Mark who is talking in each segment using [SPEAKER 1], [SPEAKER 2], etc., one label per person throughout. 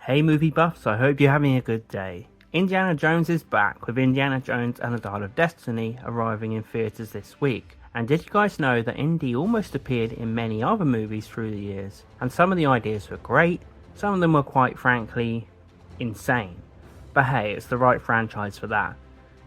[SPEAKER 1] Hey movie buffs, I hope you're having a good day. Indiana Jones is back with Indiana Jones and the Dial of Destiny arriving in theatres this week. And did you guys know that Indy almost appeared in many other movies through the years? And some of the ideas were great, some of them were quite frankly insane. But hey, it's the right franchise for that.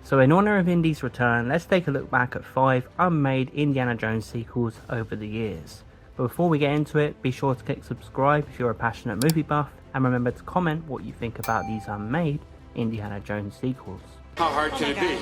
[SPEAKER 1] So in honour of Indy's return, let's take a look back at 5 unmade Indiana Jones sequels over the years. But before we get into it, be sure to click subscribe if you're a passionate movie buff, and remember to comment what you think about these unmade Indiana Jones sequels.
[SPEAKER 2] How hard can it be?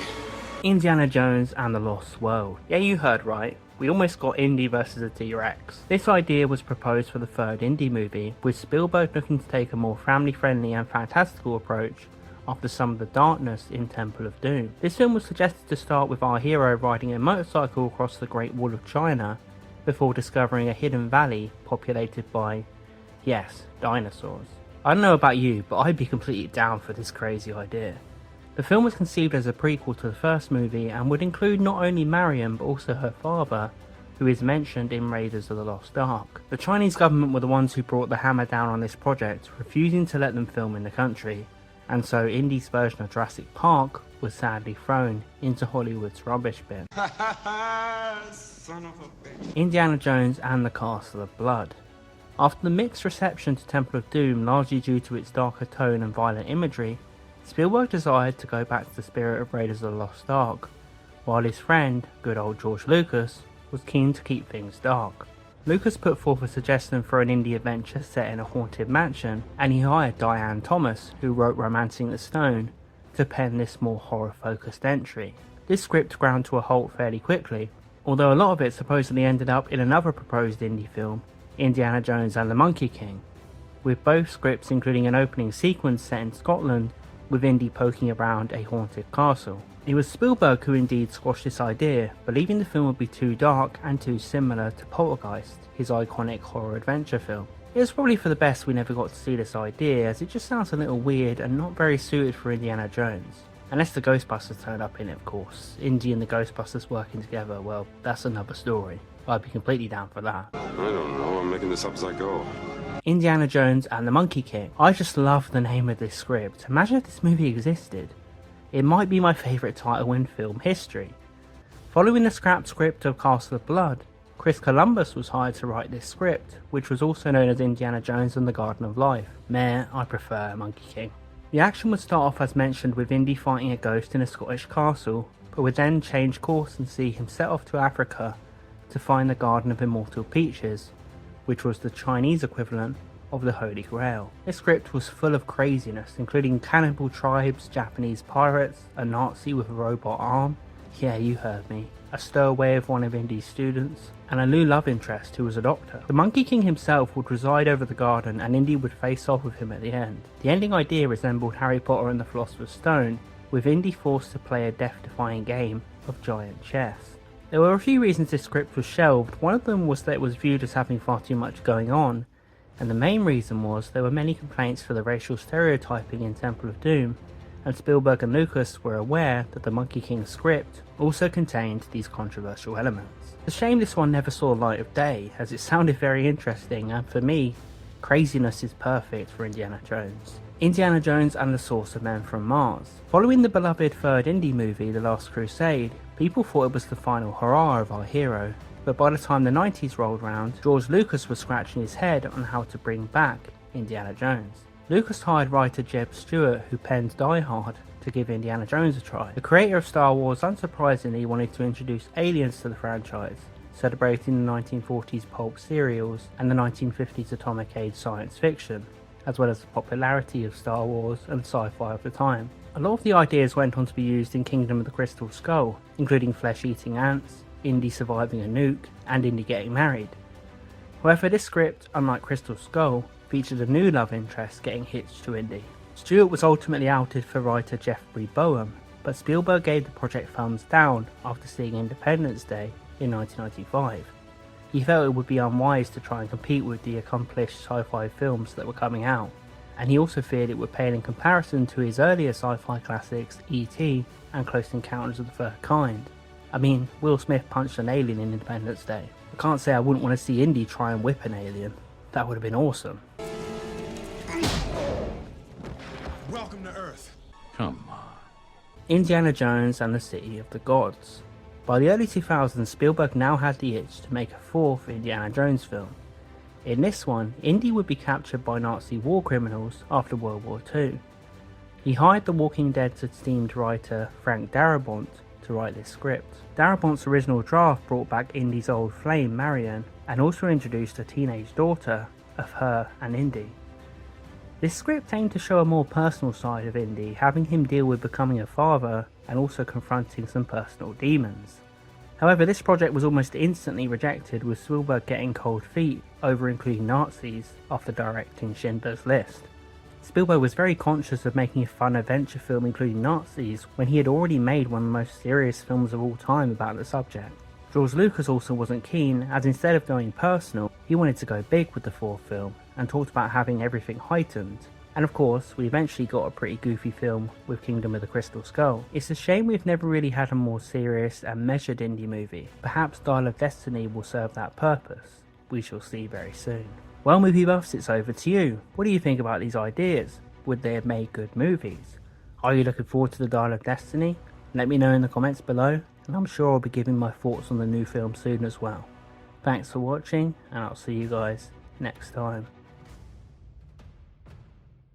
[SPEAKER 1] Indiana Jones and the Lost World. Yeah, you heard right. We almost got Indy versus a T-Rex. This idea was proposed for the third Indy movie, with Spielberg looking to take a more family-friendly and fantastical approach after some of the darkness in Temple of Doom. This film was suggested to start with our hero riding a motorcycle across the Great Wall of China before discovering a hidden valley populated by, yes, dinosaurs. I don't know about you, but I'd be completely down for this crazy idea. The film was conceived as a prequel to the first movie and would include not only Marion but also her father, who is mentioned in Raiders of the Lost Ark. The Chinese government were the ones who brought the hammer down on this project, refusing to let them film in the country, and so Indy's version of Jurassic Park was sadly thrown into Hollywood's rubbish bin.
[SPEAKER 2] Son of a bitch.
[SPEAKER 1] Indiana Jones and the Castle of Blood. After the mixed reception to Temple of Doom, largely due to its darker tone and violent imagery, Spielberg desired to go back to the spirit of Raiders of the Lost Ark, while his friend, good old George Lucas, was keen to keep things dark. Lucas put forth a suggestion for an indie adventure set in a haunted mansion, and he hired Diane Thomas, who wrote Romancing the Stone, to pen this more horror-focused entry. This script ground to a halt fairly quickly, although a lot of it supposedly ended up in another proposed indie film, Indiana Jones and the Monkey King, with both scripts including an opening sequence set in Scotland with Indy poking around a haunted castle. It was Spielberg who indeed squashed this idea, believing the film would be too dark and too similar to Poltergeist, his iconic horror adventure film. It was probably for the best we never got to see this idea, as it just sounds a little weird and not very suited for Indiana Jones. Unless the Ghostbusters turned up in it, of course. Indy and the Ghostbusters working together, well, that's another story. I'd be completely down for that.
[SPEAKER 2] I don't know, I'm making this up as I go.
[SPEAKER 1] Indiana Jones and the Monkey King. I just love the name of this script. Imagine if this movie existed. It might be my favourite title in film history. Following the scrapped script of Castle of Blood, Chris Columbus was hired to write this script, which was also known as Indiana Jones and the Garden of Life. Meh, I prefer Monkey King. The action would start off as mentioned with Indy fighting a ghost in a Scottish castle, but would then change course and see him set off to Africa to find the Garden of Immortal Peaches, which was the Chinese equivalent of the Holy Grail. This script was full of craziness, including cannibal tribes, Japanese pirates, a Nazi with a robot arm, yeah you heard me, a stowaway of one of Indy's students, and a new love interest who was a doctor. The Monkey King himself would preside over the garden and Indy would face off with him at the end. The ending idea resembled Harry Potter and the Philosopher's Stone, with Indy forced to play a death-defying game of giant chess. There were a few reasons this script was shelved. One of them was that it was viewed as having far too much going on, and the main reason was there were many complaints for the racial stereotyping in Temple of Doom, and Spielberg and Lucas were aware that the Monkey King script also contained these controversial elements. It's a shame this one never saw light of day, as it sounded very interesting, and for me, craziness is perfect for Indiana Jones. Indiana Jones and the Source of Men from Mars. Following the beloved third indie movie, The Last Crusade, people thought it was the final hurrah of our hero, but by the time the 90s rolled round, George Lucas was scratching his head on how to bring back Indiana Jones. Lucas hired writer Jeb Stewart, who penned Die Hard, to give Indiana Jones a try. The creator of Star Wars unsurprisingly wanted to introduce aliens to the franchise, celebrating the 1940s pulp serials and the 1950s atomic age science fiction, as well as the popularity of Star Wars and sci-fi of the time. A lot of the ideas went on to be used in Kingdom of the Crystal Skull, including flesh-eating ants, Indy surviving a nuke, and Indy getting married. However, this script, unlike Crystal Skull, featured a new love interest getting hitched to Indy. Stewart was ultimately outed for writer Jeffrey Boehm, but Spielberg gave the project thumbs down after seeing Independence Day in 1995. He felt it would be unwise to try and compete with the accomplished sci-fi films that were coming out, and he also feared it would pale in comparison to his earlier sci-fi classics E.T. and Close Encounters of the Third Kind. I mean, Will Smith punched an alien in Independence Day. I can't say I wouldn't want to see Indy try and whip an alien. That would have been awesome.
[SPEAKER 3] welcome to Earth.
[SPEAKER 4] Come on.
[SPEAKER 1] Indiana Jones and the City of the Gods. By the early 2000s, Spielberg now had the itch to make a fourth Indiana Jones film. In this one, Indy would be captured by Nazi war criminals after World War II. He hired The Walking Dead's esteemed writer Frank Darabont to write this script. Darabont's original draft brought back Indy's old flame, Marion, and also introduced a teenage daughter of her and Indy. This script aimed to show a more personal side of Indy, having him deal with becoming a father and also confronting some personal demons. However, this project was almost instantly rejected, with Spielberg getting cold feet over including Nazis after directing Schindler's List. Spielberg was very conscious of making a fun adventure film including Nazis when he had already made one of the most serious films of all time about the subject. George Lucas also wasn't keen, as instead of going personal, he wanted to go big with the fourth film and talked about having everything heightened. And of course, we eventually got a pretty goofy film with Kingdom of the Crystal Skull. It's a shame we've never really had a more serious and measured indie movie. Perhaps Dial of Destiny will serve that purpose. We shall see very soon. Well, movie buffs, it's over to you. What do you think about these ideas? Would they have made good movies? Are you looking forward to the Dial of Destiny? Let me know in the comments below, and I'm sure I'll be giving my thoughts on the new film soon as well. Thanks for watching, and I'll see you guys next time.